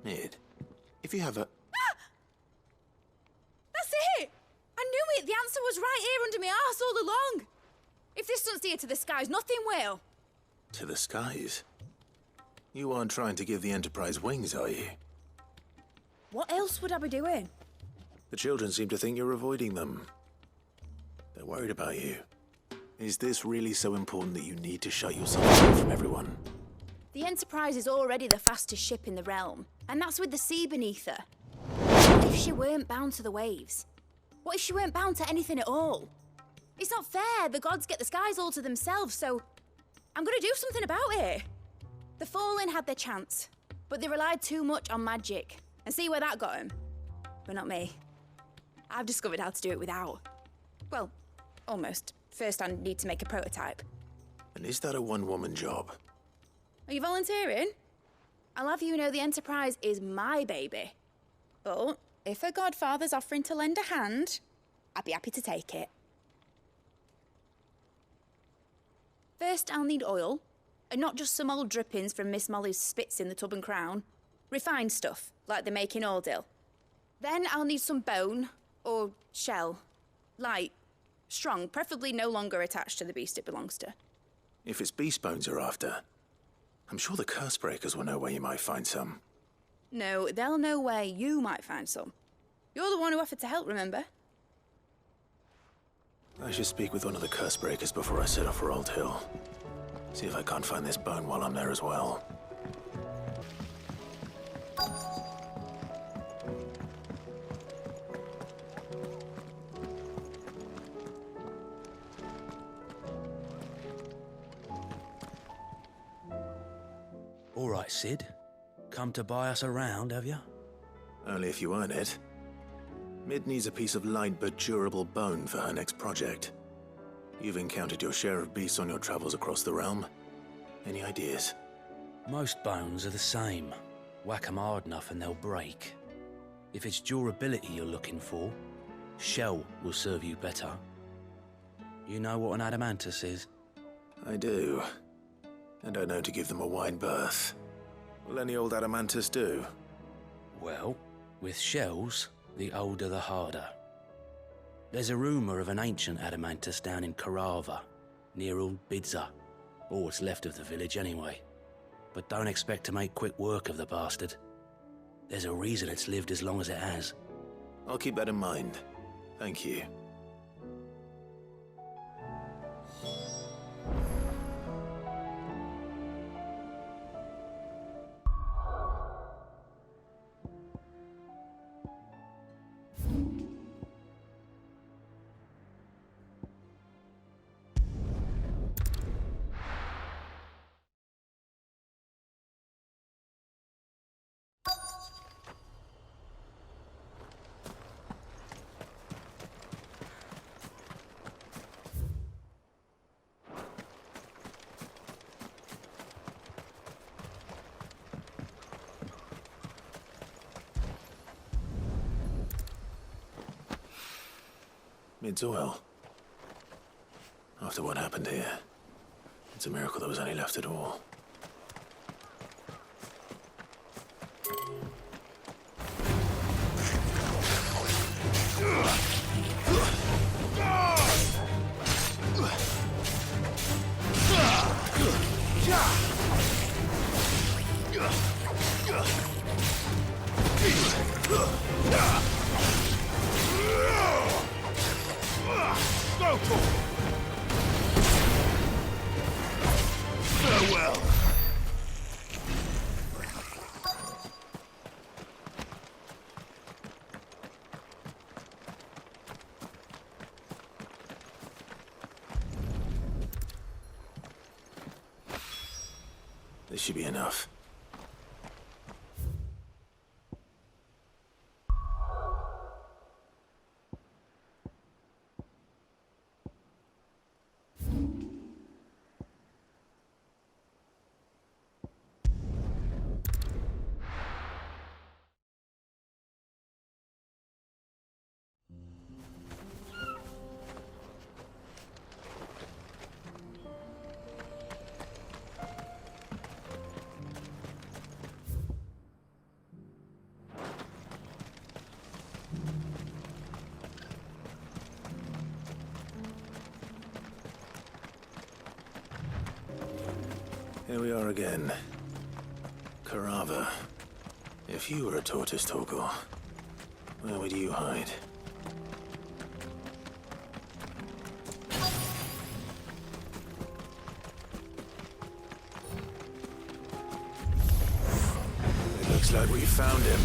Mid, if you have a... That's it! I knew it! The answer was right here under my arse all along! If this doesn't steer to the skies, nothing will. To the skies? You aren't trying to give the Enterprise wings, are you? What else would I be doing? The children seem to think you're avoiding them. They're worried about you. Is this really so important that you need to shut yourself away from everyone? The Enterprise is already the fastest ship in the realm, and that's with the sea beneath her. What if she weren't bound to the waves? What if she weren't bound to anything at all? It's not fair. The gods get the skies all to themselves, so I'm gonna do something about it. The Fallen had their chance, but they relied too much on magic. And see where that got them? But not me. I've discovered how to do it without. Well, almost. First, I need to make a prototype. And is that a one-woman job? Are you volunteering? I'll have you know the Enterprise is my baby. But if a godfather's offering to lend a hand, I'd be happy to take it. First, I'll need oil, and not just some old drippings from Miss Molly's spits in the tub and crown. Refined stuff, like they make in Ordil. Then I'll need some bone, or shell. Light, strong, preferably no longer attached to the beast it belongs to. If it's beast bones you're after, I'm sure the curse breakers will know where you might find some. No, they'll know where you might find some. You're the one who offered to help, remember? I should speak with one of the curse breakers before I set off for Old Hill. See if I can't find this bone while I'm there as well. All right, Sid. Come to buy us around, have you? Only if you earn it. Mid needs a piece of light but durable bone for her next project. You've encountered your share of beasts on your travels across the realm. Any ideas? Most bones are the same. Whack 'em hard enough and they'll break. If it's durability you're looking for, shell will serve you better. You know what an adamantus is? I do. And I know to give them a wide berth. Will any old adamantus do? Well, with shells, the older the harder. There's a rumour of an ancient adamantus down in Karava, near Old Bidza, or what's left of the village anyway. But don't expect to make quick work of the bastard. There's a reason it's lived as long as it has. I'll keep that in mind. Thank you. Mid's oil. After what happened here, it's a miracle there was any left at all. Farewell. This should be enough. Here we are again. Karava. If you were a tortoise, Torgor, where would you hide? It looks like we found him.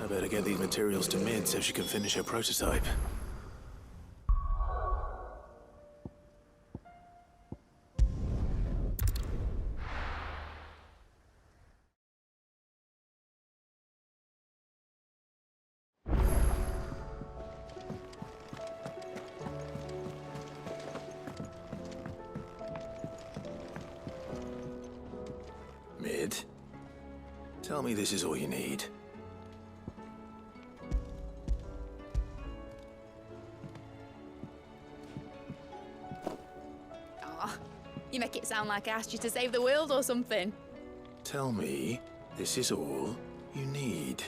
I better get these materials to Mid so she can finish her prototype. Mid, tell me this is all you need. You make it sound like I asked you to save the world or something. Tell me this is all you need.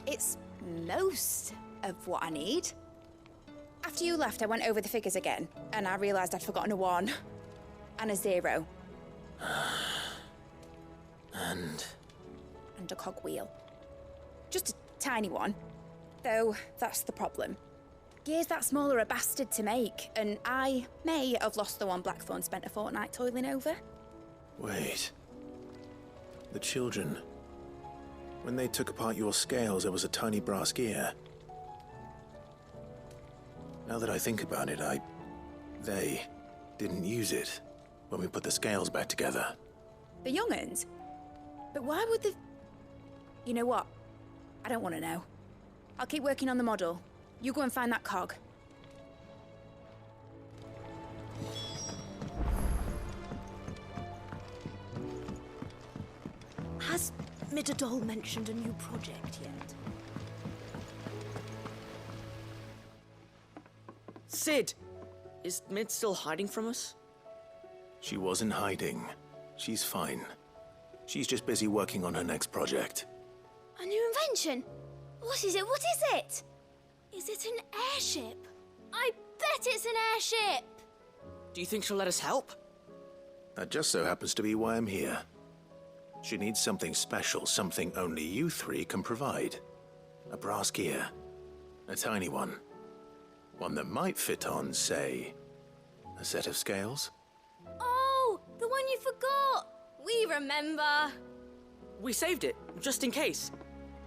It's most of what I need. After you left, I went over the figures again, and I realised I'd forgotten a 1 and a 0. And a cogwheel. Just a tiny one. Though, that's the problem. Gears that small are a bastard to make, and I may have lost the one Blackthorn spent a fortnight toiling over. wait. The children. When they took apart your scales, there was a tiny brass gear. Now that I think about it, they didn't use it when we put the scales back together. The young'uns? But why would the... You know what? I don't want to know. I'll keep working on the model. You go and find that cog. Has Midadol mentioned a new project yet? Sid! Is Mid still hiding from us? She wasn't hiding. She's fine. She's just busy working on her next project. A new invention? What is it? What is it? Is it an airship? I bet it's an airship! Do you think she'll let us help? That just so happens to be why I'm here. She needs something special, something only you three can provide. A brass gear. A tiny one. One that might fit on, say, a set of scales? Oh, the one you forgot! We remember! We saved it, just in case.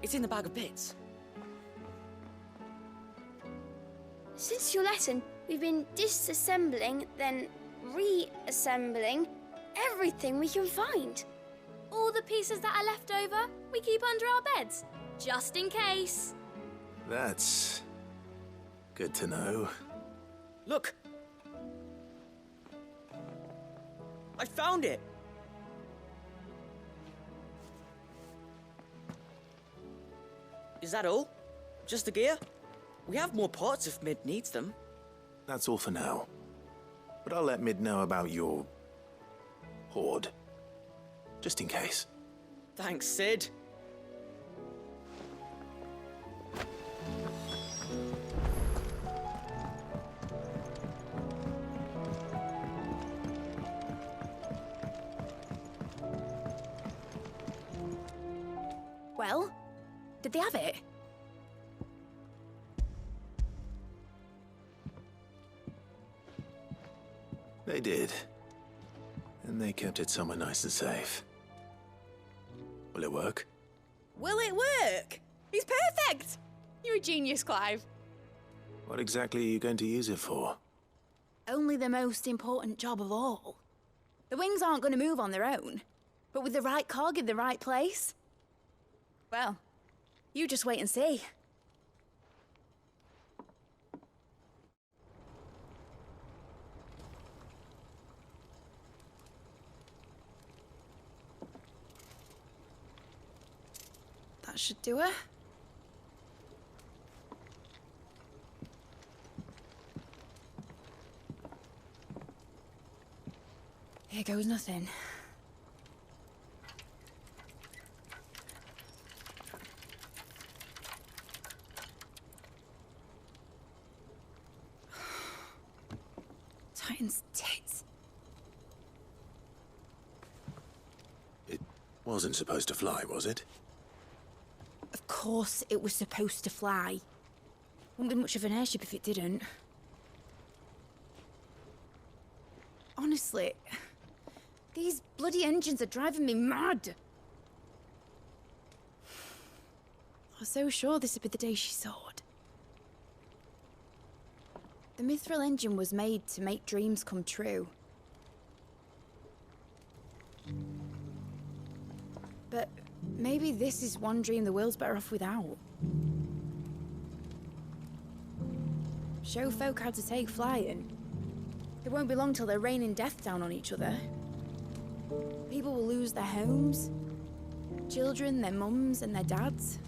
It's in the bag of bits. Since your lesson, we've been disassembling, then reassembling everything we can find. All the pieces that are left over, we keep under our beds, just in case. That's good to know. Look! I found it! Is that all? Just the gear? We have more parts if Mid needs them. That's all for now. But I'll let Mid know about your hoard. Just in case. Thanks, Sid. Well, did they have it? They did. And they kept it somewhere nice and safe. Will it work? Will it work? He's perfect! You're a genius, Clive. What exactly are you going to use it for? Only the most important job of all. The wings aren't going to move on their own. But with the right cog in the right place... well, you just wait and see. That should do her. Here goes nothing. Titan's tits. It wasn't supposed to fly, was it? Of course it was supposed to fly. Wouldn't be much of an airship if it didn't. Honestly, these bloody engines are driving me mad. I was so sure this would be the day she soared. The mithril engine was made to make dreams come true. But maybe this is one dream the world's better off without. Show folk how to take flying. It won't be long till they're raining death down on each other. People will lose their homes. Children, their mums and their dads.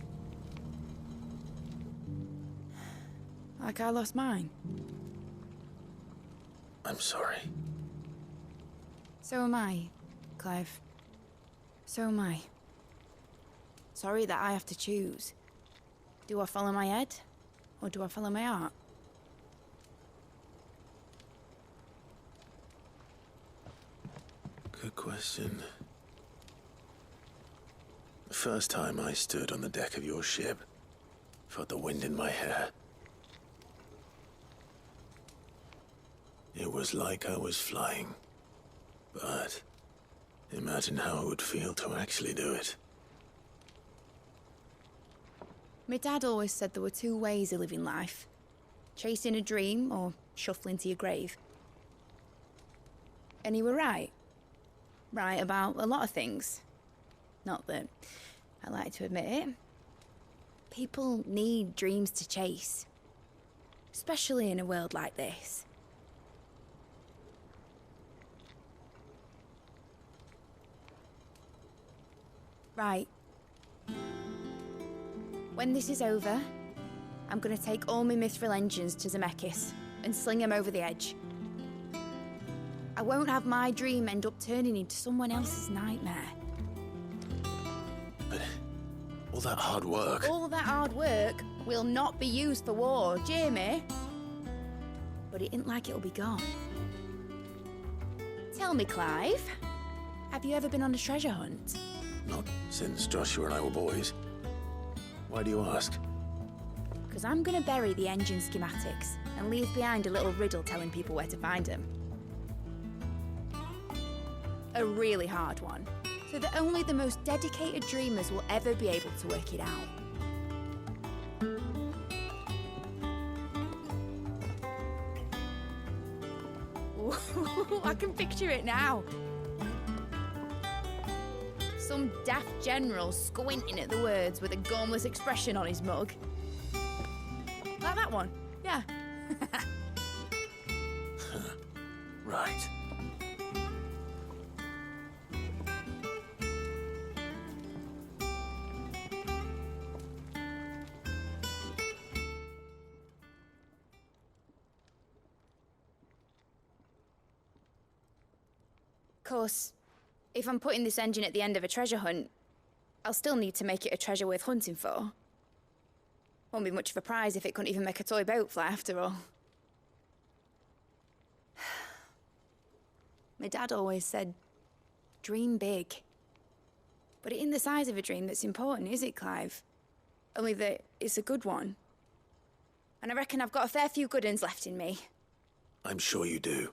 Like I lost mine. I'm sorry. So am I, Clive. So am I. Sorry that I have to choose. Do I follow my head, or do I follow my heart? Good question. The first time I stood on the deck of your ship, felt the wind in my hair. It was like I was flying. But imagine how it would feel to actually do it. My dad always said there were two ways of living life. Chasing a dream or shuffling to your grave. And he were right. Right about a lot of things. Not that I like to admit it. People need dreams to chase. Especially in a world like this. Right. When this is over, I'm gonna take all my mithril engines to Zemeckis and sling them over the edge. I won't have my dream end up turning into someone else's nightmare. But all that hard work... All that hard work will not be used for war, Jamie. But it ain't like it'll be gone. Tell me, Clive, have you ever been on a treasure hunt? Not since Joshua and I were boys. Why do you ask? Because I'm gonna bury the engine schematics and leave behind a little riddle telling people where to find them. A really hard one, so that only the most dedicated dreamers will ever be able to work it out. Ooh, I can picture it now. Some daft general squinting at the words with a gormless expression on his mug. Like that one, yeah. Right. course, if I'm putting this engine at the end of a treasure hunt, I'll still need to make it a treasure worth hunting for. Won't be much of a prize if it couldn't even make a toy boat fly after all. My dad always said, dream big. But it ain't the size of a dream that's important, is it, Clive? Only that it's a good one. And I reckon I've got a fair few good uns left in me. I'm sure you do.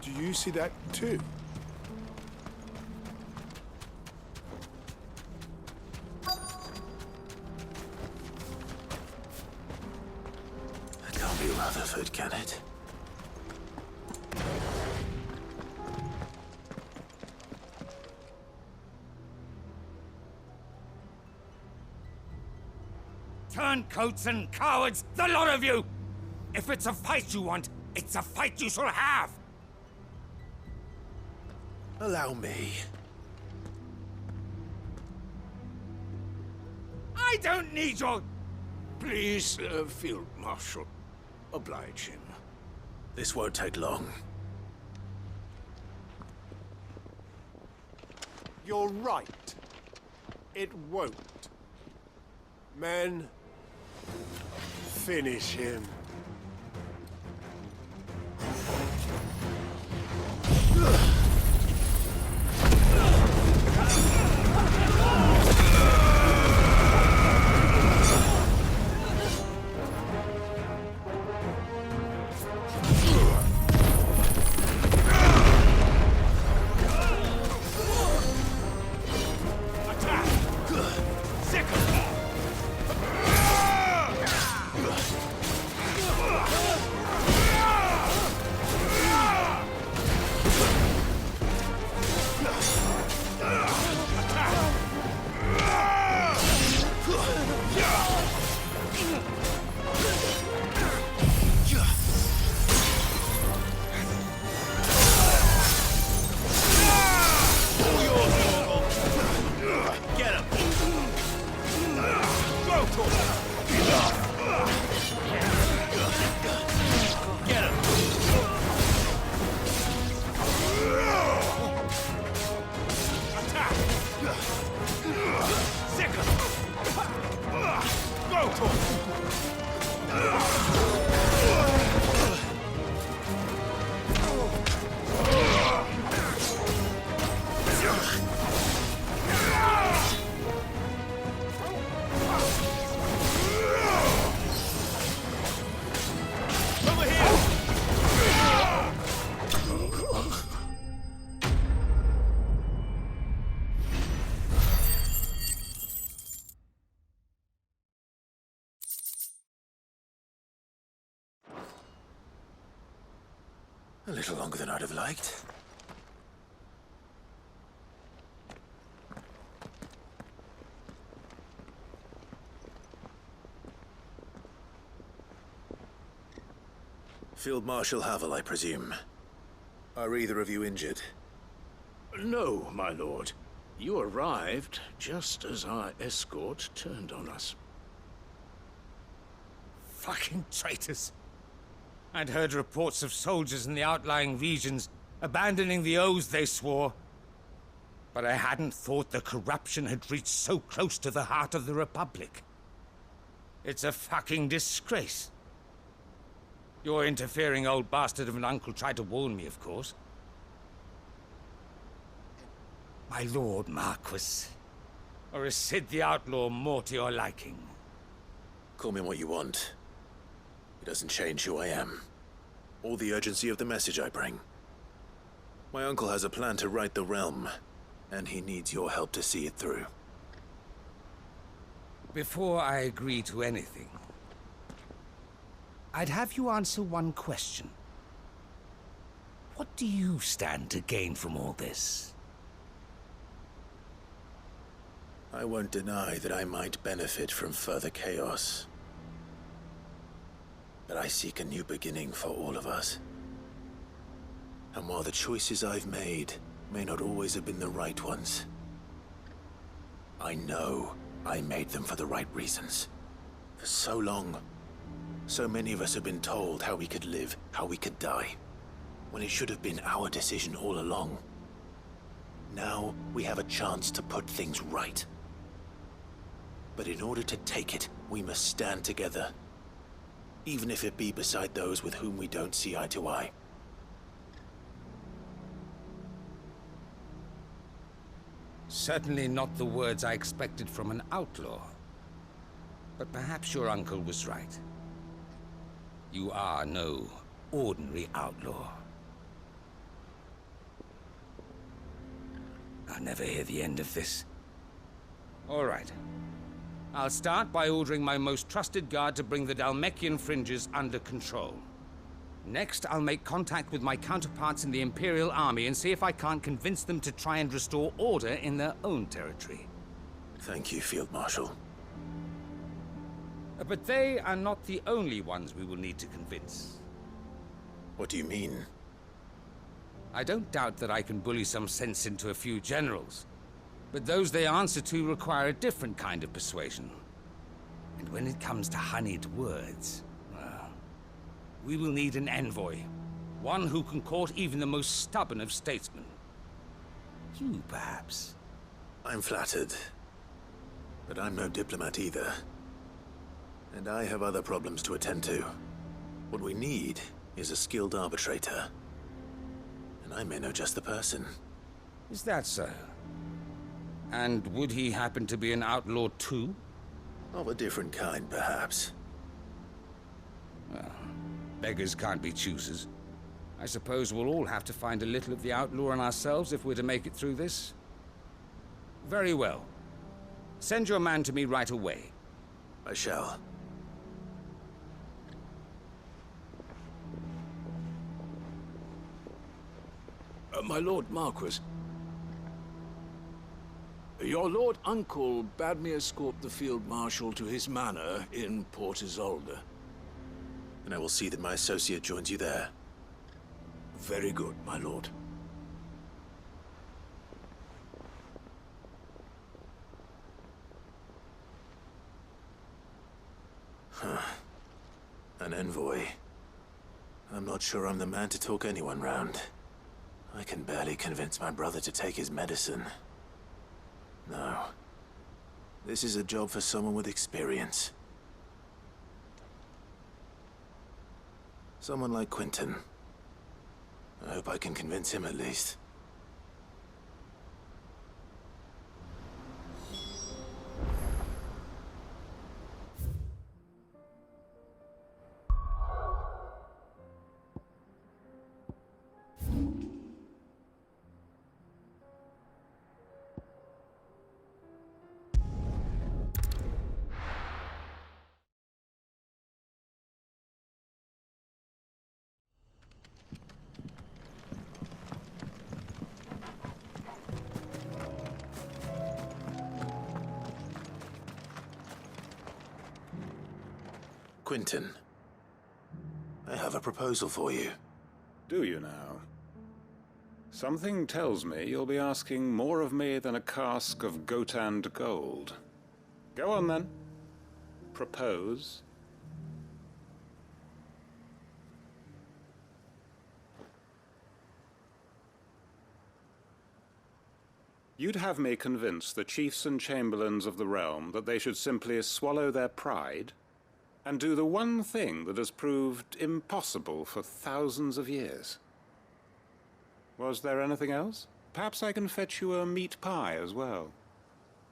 Do you see that too? It can't be Rutherford, can it? Turncoats and cowards, the lot of you! If it's a fight you want, it's a fight you shall have! Allow me. I don't need your... Please, Field Marshal, oblige him. This won't take long. You're right. It won't. Men, finish him. A little longer than I'd have liked. Field Marshal Havel, I presume. Are either of you injured? No, my lord. You arrived just as our escort turned on us. Fucking traitors. I'd heard reports of soldiers in the outlying regions abandoning the oaths they swore. But I hadn't thought the corruption had reached so close to the heart of the Republic. It's a fucking disgrace. Your interfering old bastard of an uncle tried to warn me, of course. My lord Marquis. Or is Sid the Outlaw more to your liking? Call me what you want. It doesn't change who I am, or the urgency of the message I bring. My uncle has a plan to right the realm, and he needs your help to see it through. Before I agree to anything, I'd have you answer one question. What do you stand to gain from all this? I won't deny that I might benefit from further chaos. But I seek a new beginning for all of us. And while the choices I've made may not always have been the right ones, I know I made them for the right reasons. For so long, so many of us have been told how we could live, how we could die, when it should have been our decision all along. Now we have a chance to put things right. But in order to take it, we must stand together, even if it be beside those with whom we don't see eye to eye. Certainly not the words I expected from an outlaw. But perhaps your uncle was right. You are no ordinary outlaw. I'll never hear the end of this. All right. I'll start by ordering my most trusted guard to bring the Dhalmekian fringes under control. Next, I'll make contact with my counterparts in the Imperial Army and see if I can't convince them to try and restore order in their own territory. Thank you, Field Marshal. But they are not the only ones we will need to convince. What do you mean? I don't doubt that I can bully some sense into a few generals, but those they answer to require a different kind of persuasion. And when it comes to honeyed words, well, we will need an envoy. One who can court even the most stubborn of statesmen. You, perhaps? I'm flattered. But I'm no diplomat either. And I have other problems to attend to. What we need is a skilled arbitrator. And I may know just the person. Is that so? And would he happen to be an outlaw too? Of a different kind, perhaps. Well, beggars can't be choosers. I suppose we'll all have to find a little of the outlaw in ourselves if we're to make it through this. Very well. Send your man to me right away. I shall. My Lord Marquis, your Lord Uncle bade me escort the Field Marshal to his manor in Port Isolde. And I will see that my associate joins you there. Very good, my lord. An envoy. I'm not sure I'm the man to talk anyone round. I can barely convince my brother to take his medicine. No. This is a job for someone with experience. Someone like Quentin. I hope I can convince him at least. Quentin, I have a proposal for you. Do you now? Something tells me you'll be asking more of me than a cask of Gotand gold. Go on then. Propose. You'd have me convince the chiefs and chamberlains of the realm that they should simply swallow their pride and do the one thing that has proved impossible for thousands of years. Was there anything else? Perhaps I can fetch you a meat pie as well.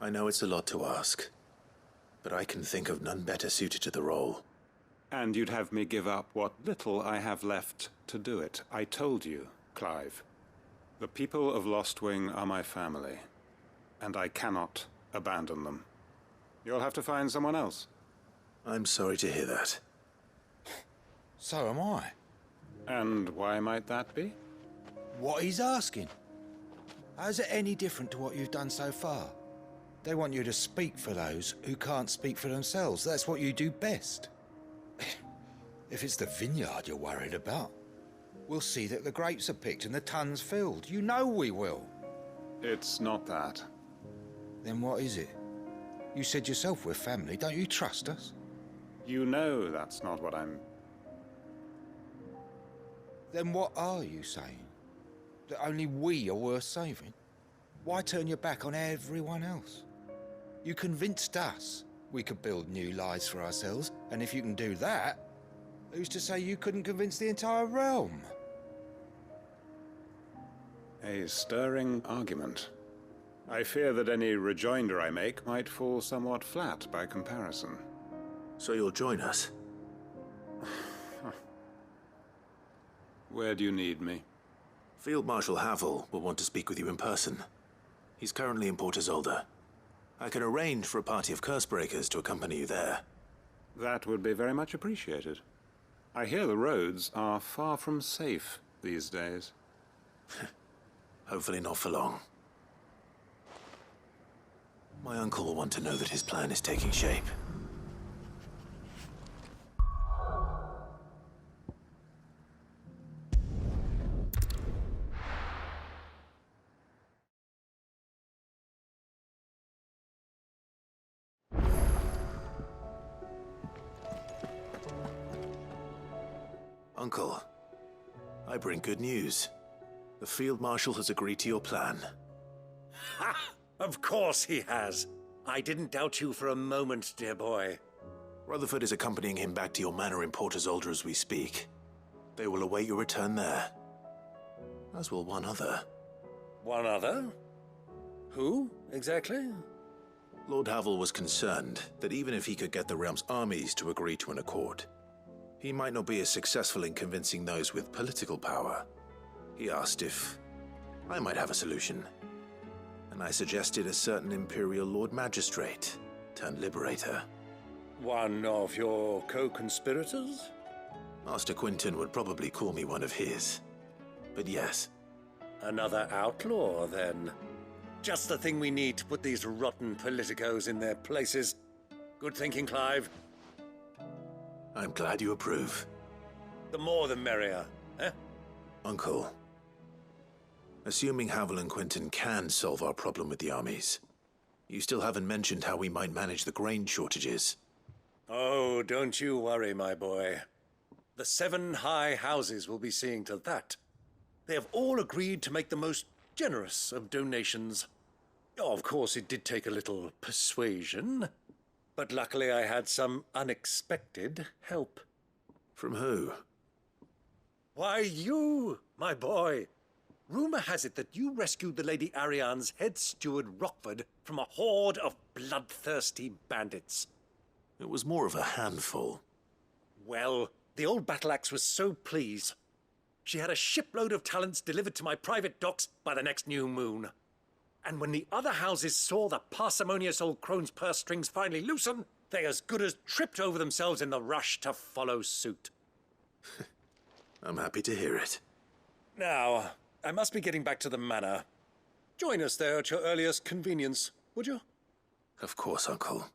I know it's a lot to ask, but I can think of none better suited to the role. And you'd have me give up what little I have left to do it. I told you, Clive. The people of Lostwing are my family, and I cannot abandon them. You'll have to find someone else. I'm sorry to hear that. So am I. And why might that be? What he's asking. How's it any different to what you've done so far? They want you to speak for those who can't speak for themselves. That's what you do best. If it's the vineyard you're worried about, we'll see that the grapes are picked and the tons filled. You know we will. It's not that. Then what is it? You said yourself we're family. Don't you trust us? You know that's not what I'm... Then what are you saying? That only we are worth saving? Why turn your back on everyone else? You convinced us we could build new lives for ourselves, and if you can do that, who's to say you couldn't convince the entire realm? A stirring argument. I fear that any rejoinder I make might fall somewhat flat by comparison. So you'll join us? Where do you need me? Field Marshal Havel will want to speak with you in person. He's currently in Port Isolde. I can arrange for a party of Cursebreakers to accompany you there. That would be very much appreciated. I hear the roads are far from safe these days. Hopefully not for long. My uncle will want to know that his plan is taking shape. Uncle, I bring good news. The Field Marshal has agreed to your plan. Ha! Of course he has. I didn't doubt you for a moment, dear boy. Rutherford is accompanying him back to your manor in Port Isolde as we speak. They will await your return there. As will one other. One other? Who, exactly? Lord Havel was concerned that even if he could get the realm's armies to agree to an accord, he might not be as successful in convincing those with political power. He asked if I might have a solution, and I suggested a certain Imperial Lord Magistrate turned Liberator. One of your co-conspirators? Master Quinton would probably call me one of his, but yes. Another outlaw, then. Just the thing we need to put these rotten politicos in their places. Good thinking, Clive. I'm glad you approve. The more the merrier, eh? Uncle, assuming Havel and Quinton can solve our problem with the armies, you still haven't mentioned how we might manage the grain shortages. Oh, don't you worry, my boy. The 7 high houses will be seeing to that. They have all agreed to make the most generous of donations. Oh, of course, it did take a little persuasion, but luckily I had some unexpected help. From who? Why, you, my boy. Rumor has it that you rescued the Lady Ariane's head steward Rockford from a horde of bloodthirsty bandits. It was more of a handful. Well, the old battle-axe was so pleased. She had a shipload of talents delivered to my private docks by the next new moon. And when the other houses saw the parsimonious old crone's purse strings finally loosen, they as good as tripped over themselves in the rush to follow suit. I'm happy to hear it. Now, I must be getting back to the manor. Join us there at your earliest convenience, would you? Of course, Uncle.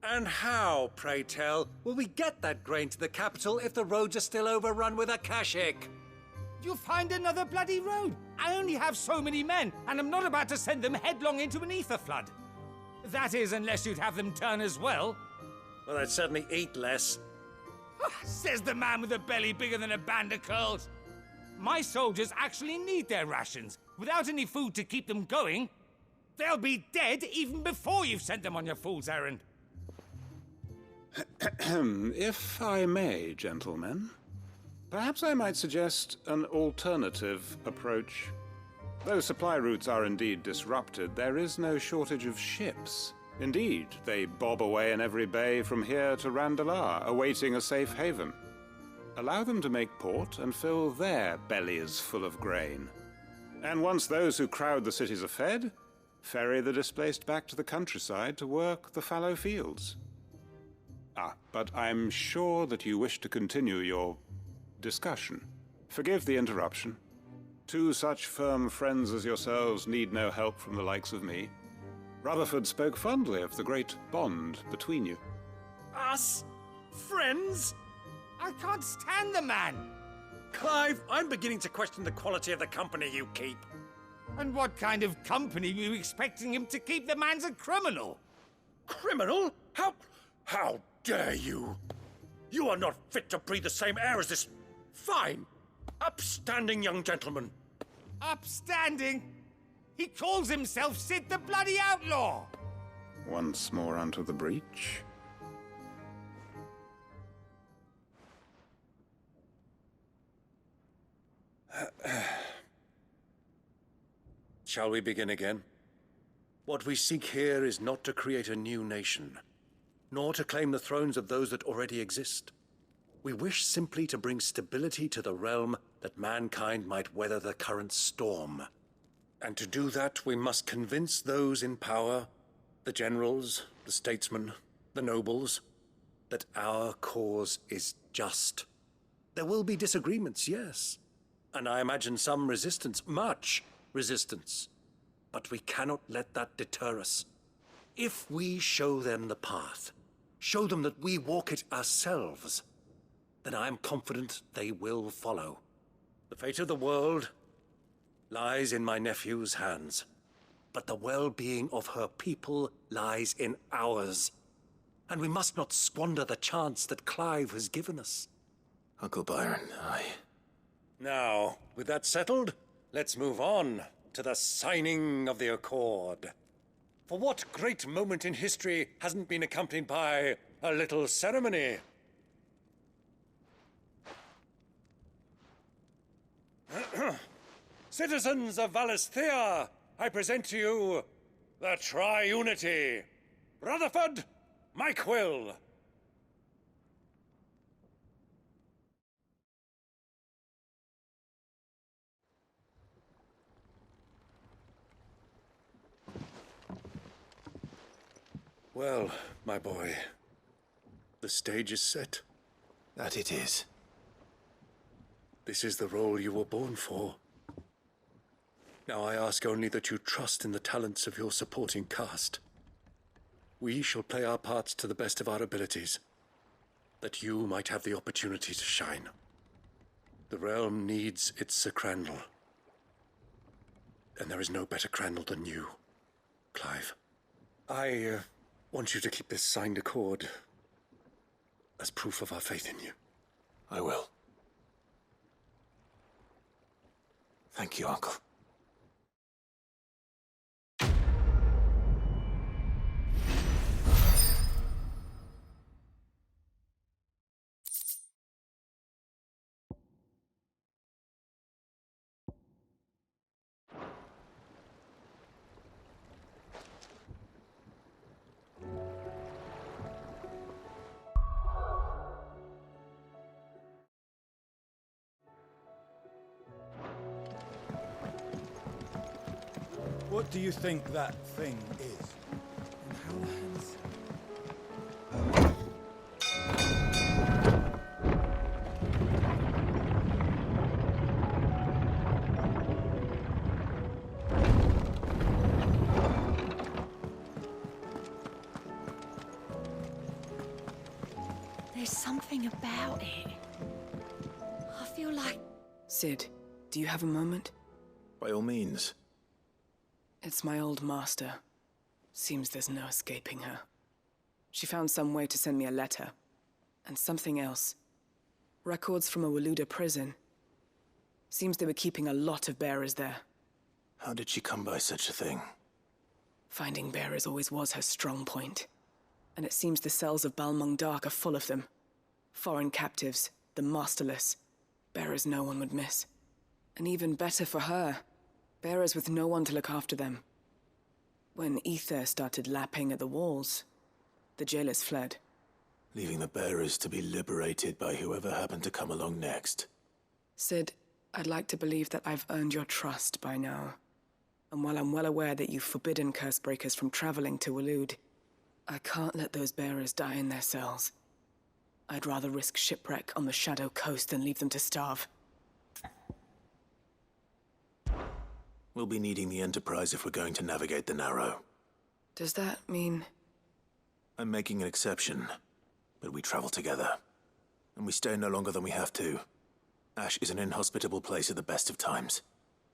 And how, pray tell, will we get that grain to the capital if the roads are still overrun with akashic? You'll find another bloody road. I only have so many men, and I'm not about to send them headlong into an aether flood. That is, unless you'd have them turn as well. Well, I'd certainly eat less. Says the man with a belly bigger than a band of curls. My soldiers actually need their rations. Without any food to keep them going, they'll be dead even before you've sent them on your fool's errand. If I may, gentlemen, Perhaps I might suggest an alternative approach. Though supply routes are indeed disrupted, there is no shortage of ships. Indeed, they bob away in every bay from here to Randalar, awaiting a safe haven. Allow them to make port and fill their bellies full of grain. And once those who crowd the cities are fed, ferry the displaced back to the countryside to work the fallow fields. But I'm sure that you wish to continue your discussion. Forgive the interruption. Two such firm friends as yourselves need no help from the likes of me. Rutherford spoke fondly of the great bond between you. Us? Friends? I can't stand the man! Clive, I'm beginning to question the quality of the company you keep. And what kind of company were you expecting him to keep? The man's a criminal! Criminal? How dare you? You are not fit to breathe the same air as this fine, upstanding young gentleman. Upstanding? He calls himself Sid the Bloody Outlaw! Once more onto the breach. Shall we begin again? What we seek here is not to create a new nation, nor to claim the thrones of those that already exist. We wish simply to bring stability to the realm that mankind might weather the current storm. And to do that, we must convince those in power, the generals, the statesmen, the nobles, that our cause is just. There will be disagreements, yes. And I imagine some resistance, much resistance. But we cannot let that deter us. If we show them the path, show them that we walk it ourselves, then I am confident they will follow. The fate of the world lies in my nephew's hands, but the well-being of her people lies in ours. And we must not squander the chance that Clive has given us. Uncle Byron, Now, with that settled, let's move on to the signing of the Accord. For what great moment in history hasn't been accompanied by a little ceremony? Citizens of Valisthea, I present to you the Tri-Unity. Rutherford, Mike Will. Well, my boy, the stage is set. that it is. This is the role you were born for. Now I ask only that you trust in the talents of your supporting cast. We shall play our parts to the best of our abilities, that you might have the opportunity to shine. The realm needs its Sir Crandall. And there is no better Crandall than you, Clive. I want you to keep this signed accord as proof of our faith in you. I will. Thank you, Uncle. What do you think that thing is? And how the hell's... There's something about it. I feel like... Sid, do you have a moment? By all means. It's my old master. Seems there's no escaping her. She found some way to send me a letter. And something else. Records from a Waluda prison. Seems they were keeping a lot of bearers there. How did she come by such a thing? Finding bearers always was her strong point. And it seems the cells of Balmung Dark are full of them. Foreign captives, the masterless. Bearers no one would miss. And even better for her, bearers with no one to look after them. When aether started lapping at the walls, the jailers fled. Leaving the bearers to be liberated by whoever happened to come along next. Sid, I'd like to believe that I've earned your trust by now. And while I'm well aware that you've forbidden Cursebreakers from traveling to Waloed, I can't let those bearers die in their cells. I'd rather risk shipwreck on the Shadow Coast than leave them to starve. We'll be needing the Enterprise if we're going to navigate the Narrow. Does that mean... I'm making an exception, but we travel together. And we stay no longer than we have to. Ash is an inhospitable place at the best of times.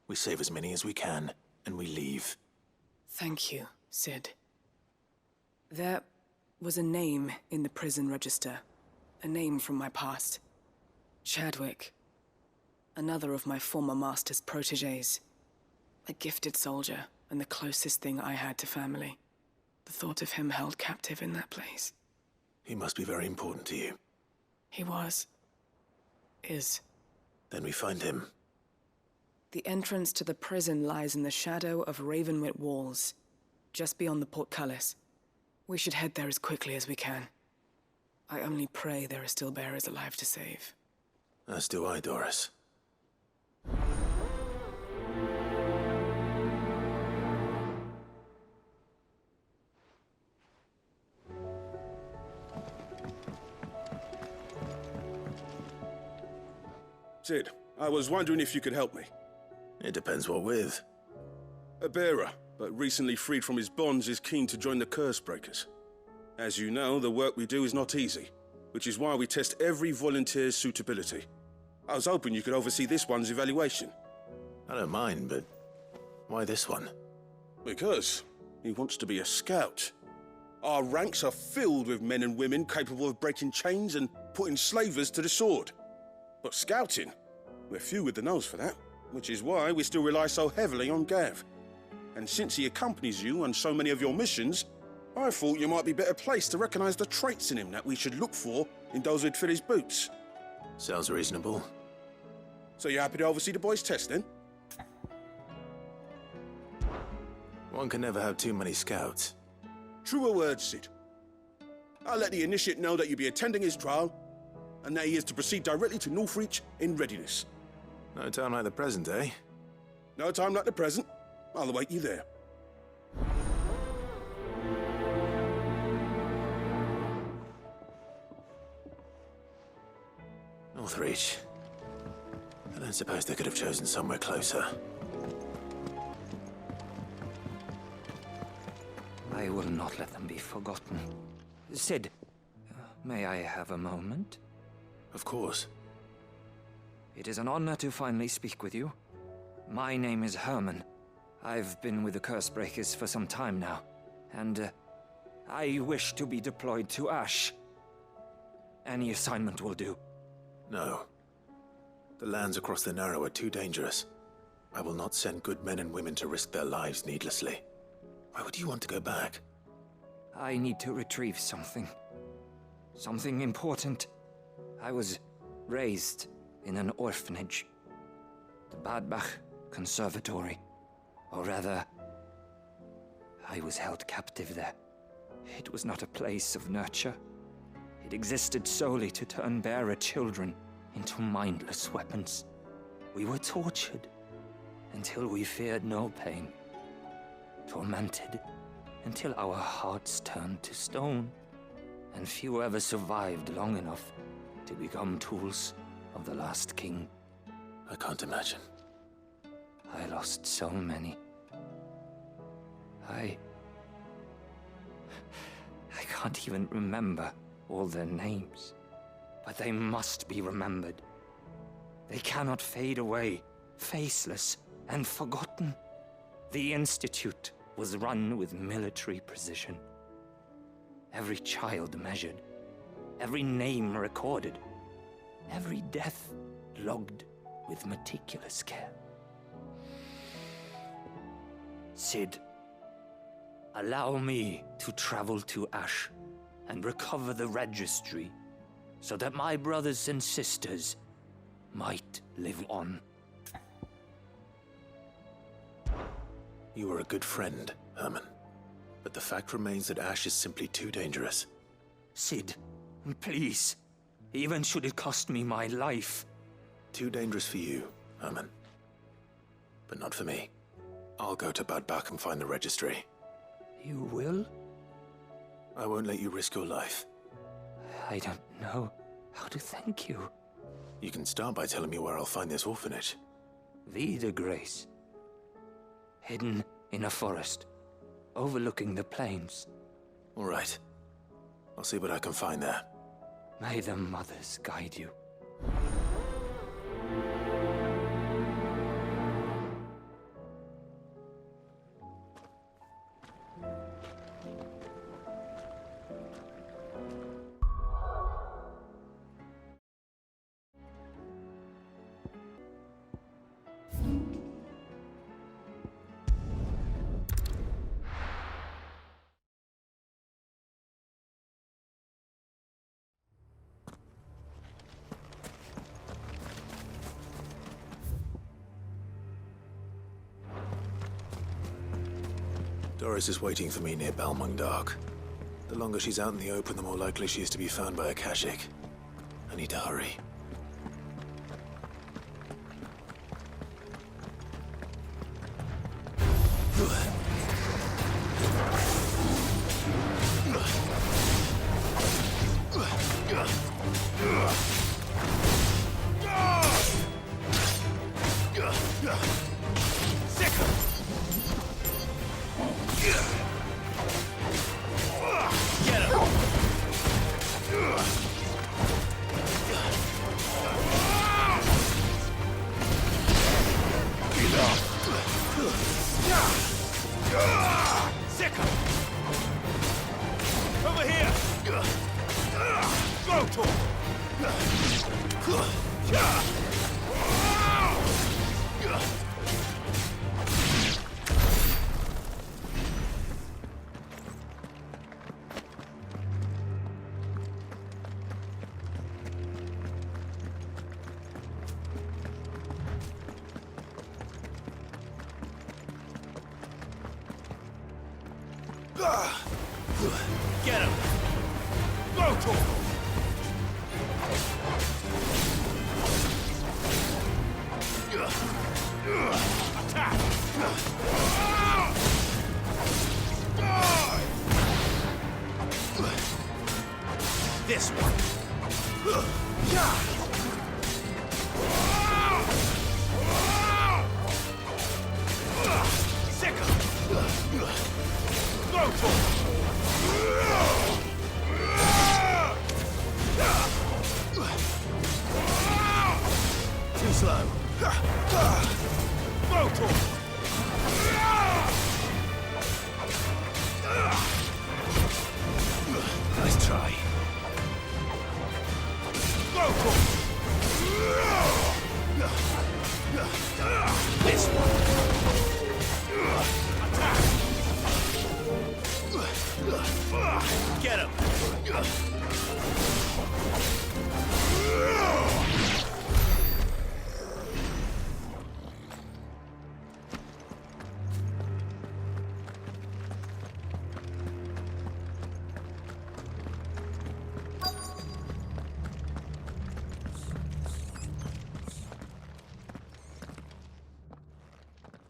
We save as many as we can, and we leave. Thank you, Sid. There was a name in the prison register. A name from my past. Chadwick. Another of my former master's protégés. A gifted soldier, and the closest thing I had to family. The thought of him held captive in that place. He must be very important to you. He was. Is. Then we find him. The entrance to the prison lies in the shadow of Ravenwit Walls, just beyond the portcullis. We should head there as quickly as we can. I only pray there are still bearers alive to save. As do I, Doris. Sid, I was wondering if you could help me. It depends what with. A bearer, but recently freed from his bonds, is keen to join the Cursebreakers. As you know, the work we do is not easy, which is why we test every volunteer's suitability. I was hoping you could oversee this one's evaluation. I don't mind, but why this one? Because he wants to be a scout. Our ranks are filled with men and women capable of breaking chains and putting slavers to the sword. But scouting, we're few with the nose for that, which is why we still rely so heavily on Gav. And since he accompanies you on so many of your missions, I thought you might be better placed to recognize the traits in him that we should look for in those who'd fill his boots. Sounds reasonable. So you're happy to oversee the boys' test, then? One can never have too many scouts. Truer words, Sid. I'll let the initiate know that you'll be attending his trial, and that he is to proceed directly to Northreach in readiness. No time like the present, eh? No time like the present. I'll await you there. Northreach. I don't suppose they could have chosen somewhere closer. I will not let them be forgotten. Sid, may I have a moment? Of course. It is an honor to finally speak with you. My name is Herman. I've been with the Cursebreakers for some time now, and I wish to be deployed to Ash. Any assignment will do. No. The lands across the Narrow are too dangerous. I will not send good men and women to risk their lives needlessly. Why would you want to go back? I need to retrieve something. Something important. I was raised in an orphanage. The Badbach Conservatory. Or rather, I was held captive there. It was not a place of nurture. It existed solely to turn bearer children into mindless weapons. We were tortured until we feared no pain. Tormented until our hearts turned to stone. And few ever survived long enough to become tools of the last king. I can't imagine. I lost so many. I can't even remember all their names. But they must be remembered. They cannot fade away, faceless and forgotten. The Institute was run with military precision. Every child measured, every name recorded, every death logged with meticulous care. Sid, allow me to travel to Ash and recover the registry so that my brothers and sisters might live on. You were a good friend, Herman. But the fact remains that Ash is simply too dangerous. Sid, please. Even should it cost me my life. Too dangerous for you, Herman. But not for me. I'll go to Bad Bach and find the registry. You will? I won't let you risk your life. I don't know how to thank you. You can start by telling me where I'll find this orphanage. Vida Grace. Hidden in a forest, overlooking the plains. All right. I'll see what I can find there. May the mothers guide you. Doris is waiting for me near Balmung Dark. The longer she's out in the open, the more likely she is to be found by a Kashik. I need to hurry. Get him! Go to him! Attack! This one! Sick of Go to him! Too slow. Go to him! Nice try. Go to him! This one! Attack! Get him!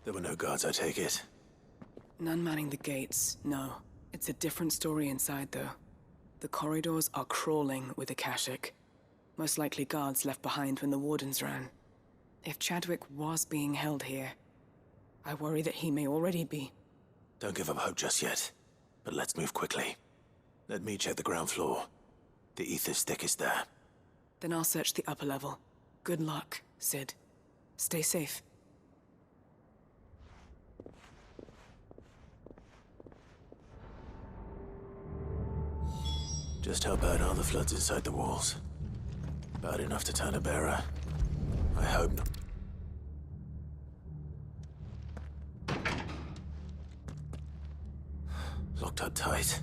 There were no guards, I take it. None manning the gates, no. It's a different story inside, though. The corridors are crawling with Akashic. Most likely guards left behind when the wardens ran. If Chadwick was being held here, I worry that he may already be. Don't give up hope just yet, but let's move quickly. Let me check the ground floor. The aether's thickest there. Then I'll search the upper level. Good luck, Sid. Stay safe. Just how bad are the floods inside the walls? Bad enough to turn a bearer? I hope not. Locked up tight.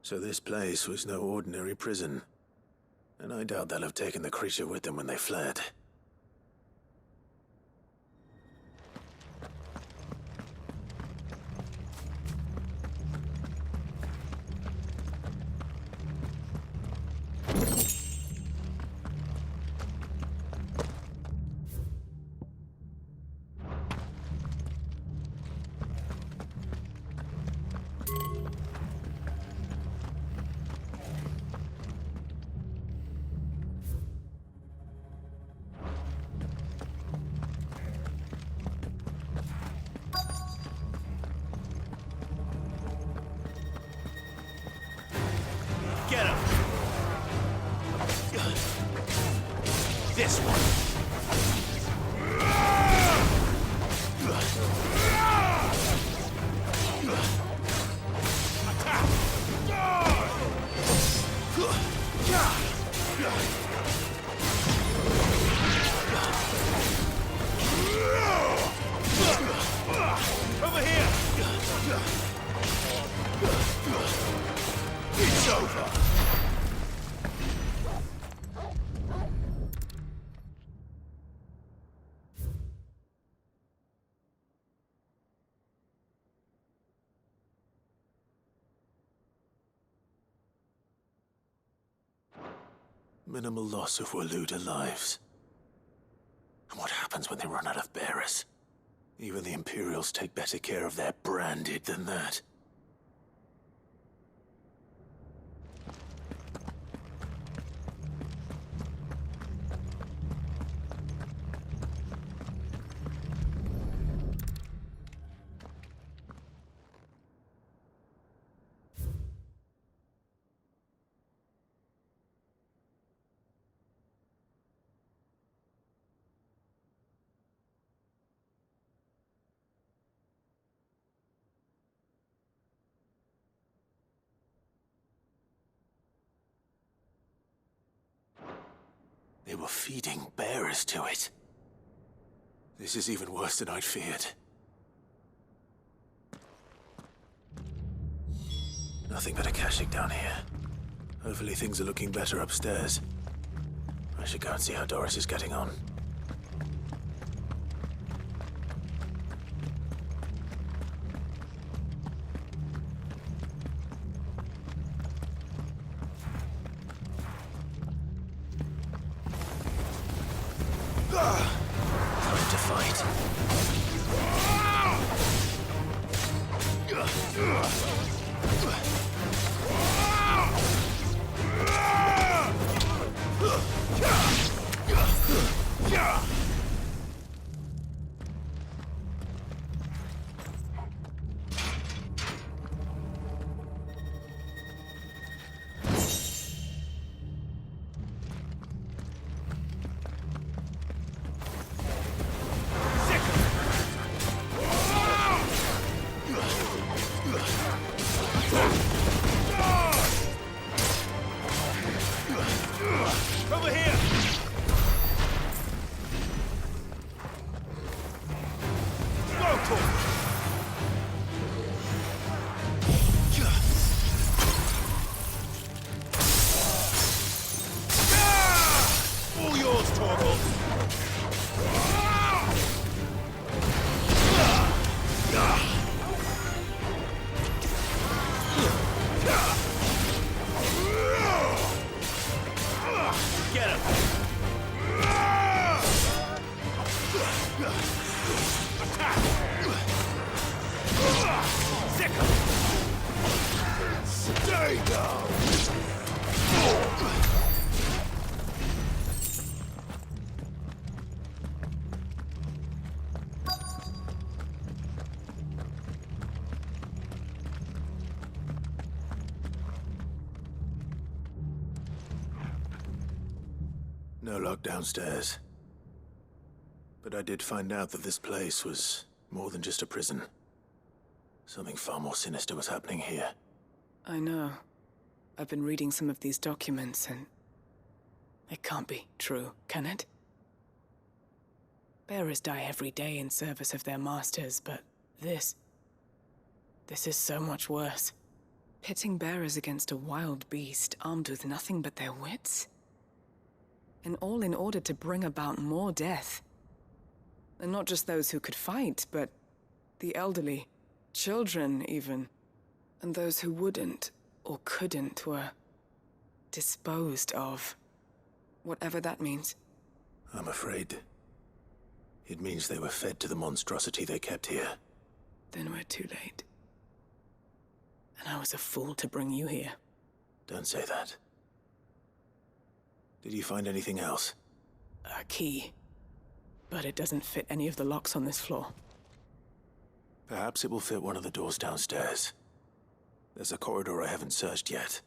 So this place was no ordinary prison. And I doubt they'll have taken the creature with them when they fled. Get him! This one! Over here! It's over! Minimal loss of Waluda lives. And what happens when they run out of bearers? Even the Imperials take better care of their branded than that. They were feeding bearers to it. This is even worse than I'd feared. Nothing but a caching down here. Hopefully things are looking better upstairs. I should go and see how Doris is getting on. Time to fight. Over here! All yours, Torgal! Get him! Attack! Sick him! Stay down! No lock downstairs. But I did find out that this place was more than just a prison. Something far more sinister was happening here. I know. I've been reading some of these documents and... it can't be true, can it? Bearers die every day in service of their masters, but this is so much worse. Pitting bearers against a wild beast armed with nothing but their wits? And all in order to bring about more death. And not just those who could fight, but the elderly, children even. And those who wouldn't or couldn't were disposed of. Whatever that means. I'm afraid it means they were fed to the monstrosity they kept here. Then we're too late. And I was a fool to bring you here. Don't say that. Did you find anything else? A key. But it doesn't fit any of the locks on this floor. Perhaps it will fit one of the doors downstairs. There's a corridor I haven't searched yet.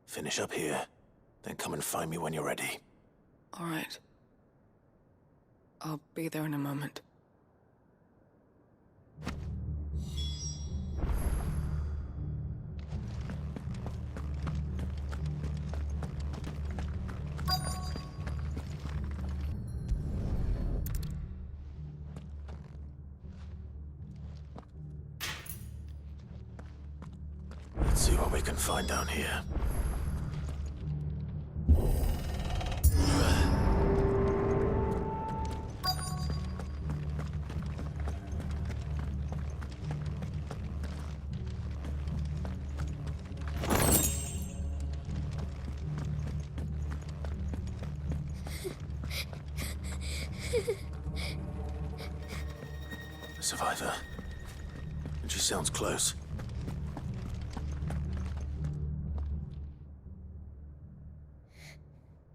Finish up here, then come and find me when you're ready. All right. I'll be there in a moment. Let's see what we can find down here. A survivor. And she sounds close.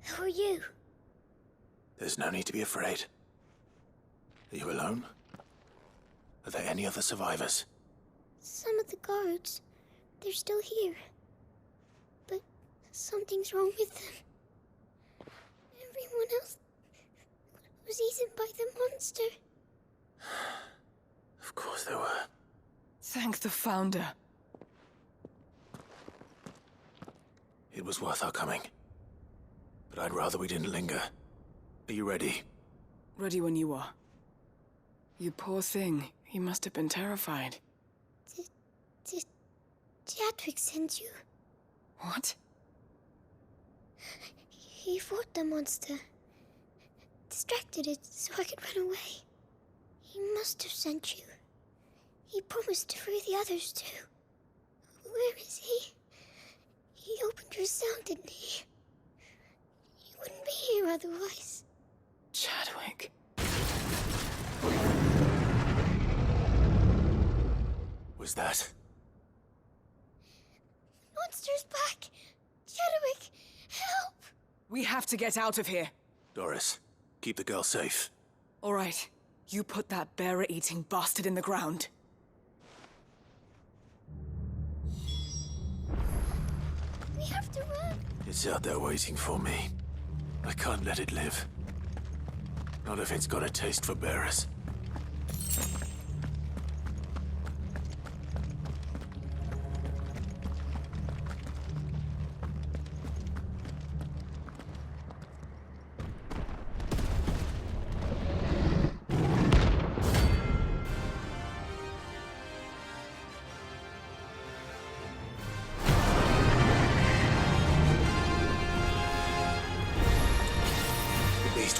Who are you? There's no need to be afraid. Are you alone? Are there any other survivors? Some of the guards, they're still here. But something's wrong with them. Everyone else was eaten by the monster. Of course there were. Thank the Founder. It was worth our coming. But I'd rather we didn't linger. Are you ready? Ready when you are. You poor thing. You must have been terrified. Did Chadwick send you? What? He fought the monster. Distracted it so I could run away. He must have sent you. He promised to free the others too. Where is he? He opened your cell, didn't he? He wouldn't be here otherwise. Chadwick. Was that? Monster's back! Chadwick, help! We have to get out of here. Doris, keep the girl safe. All right. You put that bearer-eating bastard in the ground. We have to run. It's out there waiting for me. I can't let it live. Not if it's got a taste for bearers.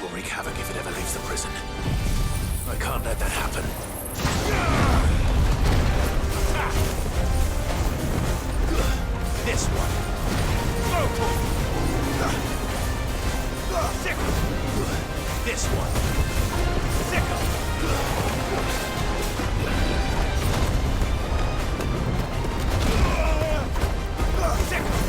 Will wreak havoc if it ever leaves the prison. I can't let that happen. This one. Sickle. This one. Sickle. Sickle.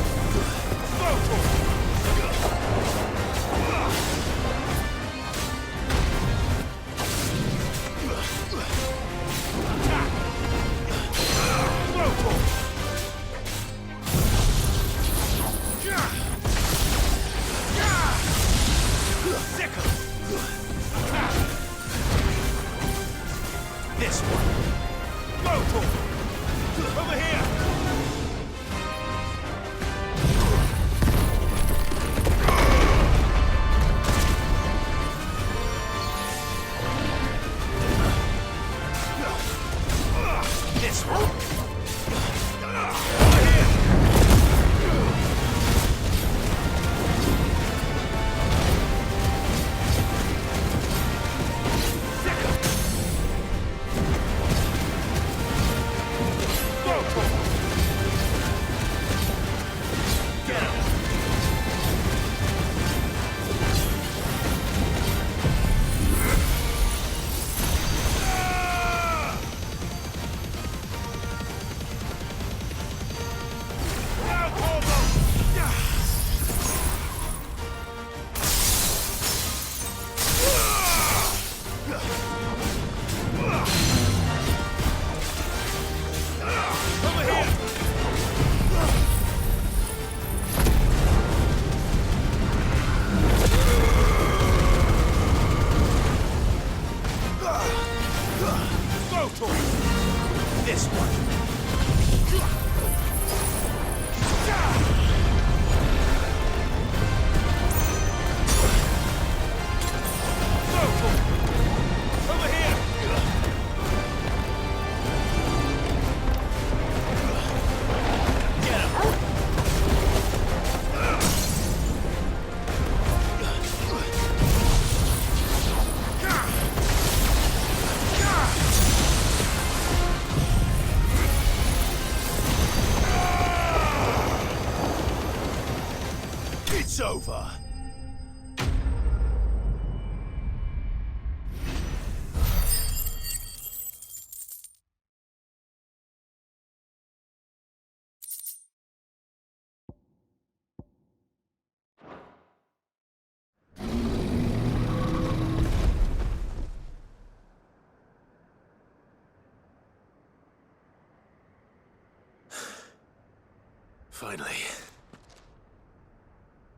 Finally.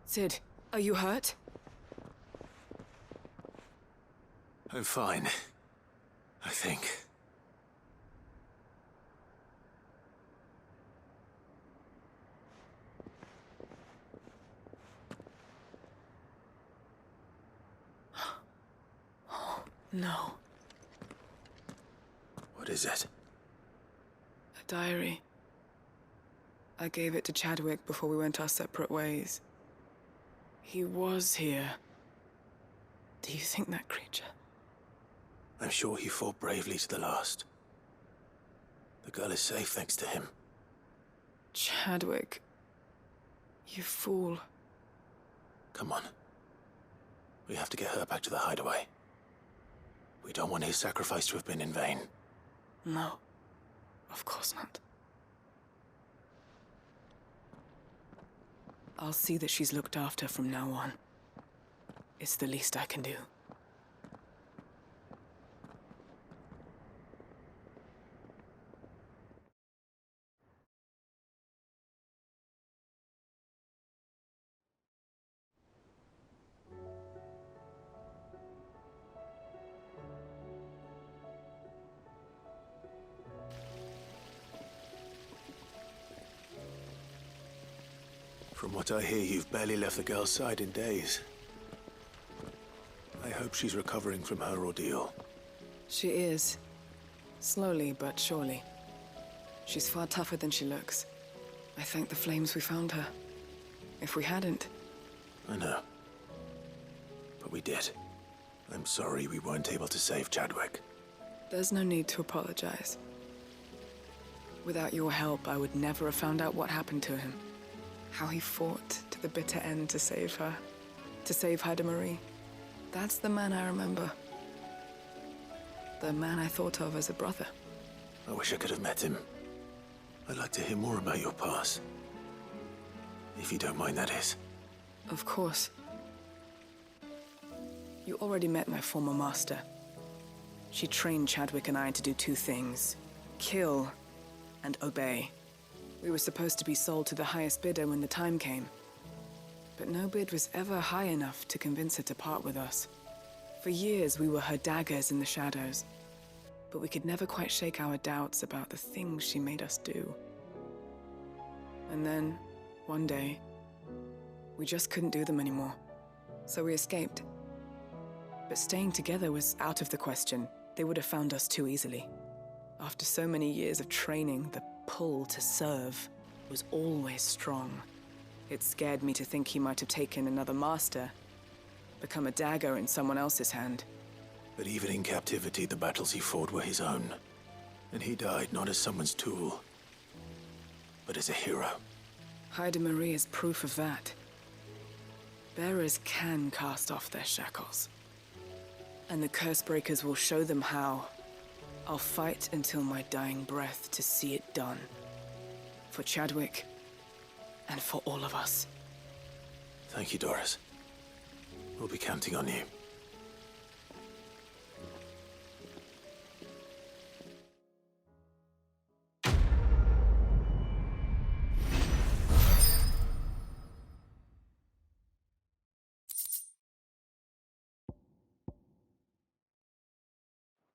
Sid, are you hurt? I'm fine. I think. Oh, no. What is it? A diary. I gave it to Chadwick before we went our separate ways. He was here. Do you think that creature? I'm sure he fought bravely to the last. The girl is safe thanks to him. Chadwick. You fool. Come on. We have to get her back to the hideaway. We don't want his sacrifice to have been in vain. No. Of course not. I'll see that she's looked after from now on. It's the least I can do. From what I hear, you've barely left the girl's side in days. I hope she's recovering from her ordeal. She is. Slowly but surely. She's far tougher than she looks. I thank the flames we found her. If we hadn't... I know. But we did. I'm sorry we weren't able to save Chadwick. There's no need to apologize. Without your help, I would never have found out what happened to him. How he fought to the bitter end to save her. To save Haida Marie. That's the man I remember. The man I thought of as a brother. I wish I could have met him. I'd like to hear more about your past. If you don't mind, that is. Of course. You already met my former master. She trained Chadwick and I to do two things. Kill and obey. We were supposed to be sold to the highest bidder when the time came. But no bid was ever high enough to convince her to part with us. For years, we were her daggers in the shadows. But we could never quite shake our doubts about the things she made us do. And then, one day, we just couldn't do them anymore. So we escaped. But staying together was out of the question. They would have found us too easily. After so many years of training, the pull to serve was always strong. It scared me to think he might have taken another master, become a dagger in someone else's hand. But even in captivity, the battles he fought were his own. And he died not as someone's tool, but as a hero. Haida Marie is proof of that. Bearers can cast off their shackles. And the Cursebreakers will show them how. I'll fight until my dying breath to see it done. For Chadwick, and for all of us. Thank you, Doris. We'll be counting on you.